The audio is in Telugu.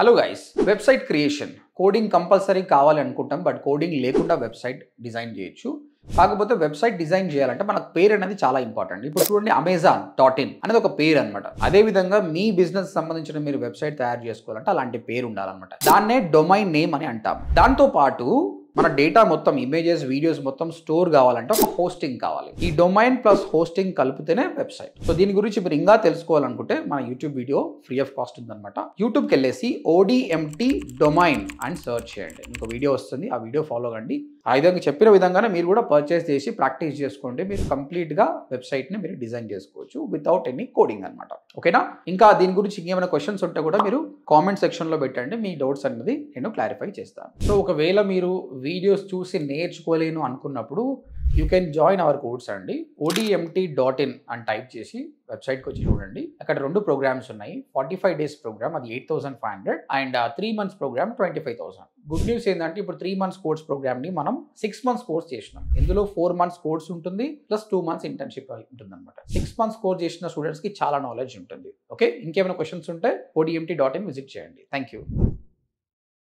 Hello guys, website creation coding compulsory కావాలి అనుకుంటాం. బట్ కోడింగ్ లేకుండా వెబ్సైట్ డిజైన్ చేయొచ్చు. కాకపోతే వెబ్సైట్ డిజైన్ చేయాలంటే మనకు పేరు అనేది చాలా ఇంపార్టెంట్. ఇప్పుడు చూడండి, Amazon.in అనేది ఒక పేరు అనమాట. అదే విధంగా మీ బిజినెస్ సంబంధించిన మీరు వెబ్సైట్ తయారు చేసుకోవాలంటే అలాంటి పేరు ఉండాలన్నమాట. దాన్నే డొమైన్ నేమ్ అని అంటాం. దాంతో పాటు మన డేటా మొత్తం, ఇమేజెస్, వీడియోస్ మొత్తం స్టోర్ కావాలంటే ఒక హోస్టింగ్ కావాలి. ఈ డొమైన్ ప్లస్ హోస్టింగ్ కలిపితేనే వెబ్సైట్. సో దీని గురించి మీరు ఇంకా తెలుసుకోవాలనుకుంటే మన YouTube video free of cost ఉందన్నమాట. యూట్యూబ్కి వెళ్ళేసి ODMT డొమైన్ అని సర్చ్ చేయండి. మీకు వీడియో వస్తుంది, ఆ వీడియో ఫాలో కండి. ఆ విధంగా చెప్పిన విధంగానే మీరు కూడా పర్చేస్ చేసి ప్రాక్టీస్ చేసుకోండి. మీరు కంప్లీట్గా వెబ్సైట్ని మీరు డిజైన్ చేసుకోవచ్చు వితౌట్ ఎనీ కోడింగ్ అనమాట. ఓకేనా? ఇంకా దీని గురించి ఇంకేమైనా క్వశ్చన్స్ ఉంటే కూడా మీరు కామెంట్ సెక్షన్లో పెట్టండి. మీ డౌట్స్ అనేది నేను క్లారిఫై చేస్తాను. సో ఒకవేళ మీరు వీడియోస్ చూసి నేర్చుకోలేను అనుకున్నప్పుడు you can join hour course అండి. ODMT.in అని టైప్ చేసి వెబ్సైట్కి వచ్చి చూడండి. అక్కడ 2 ప్రోగ్రామ్స్ ఉన్నాయి. 45 days ప్రోగ్రామ్, అది 8,500, and 3 months program 25,000. Good news ఏంటంటే ఇప్పుడు 3 months కోర్స్ ప్రోగ్రామ్ని మనం 6 months కోర్స్ చేసినాం. ఇందులో 4 months కోర్స్ ఉంటుంది, ప్లస్ 2 months ఇంటర్న్షిప్ ఉంటుంది అనమాట. 6 months కోర్స్ చేసిన స్టూడెంట్స్కి చాలా నాలెడ్జ్ ఉంటుంది. ఓకే, ఇంకేమైనా క్వశ్చన్స్ ఉంటే ODMT.in విజిట్ చేయండి. Thank you.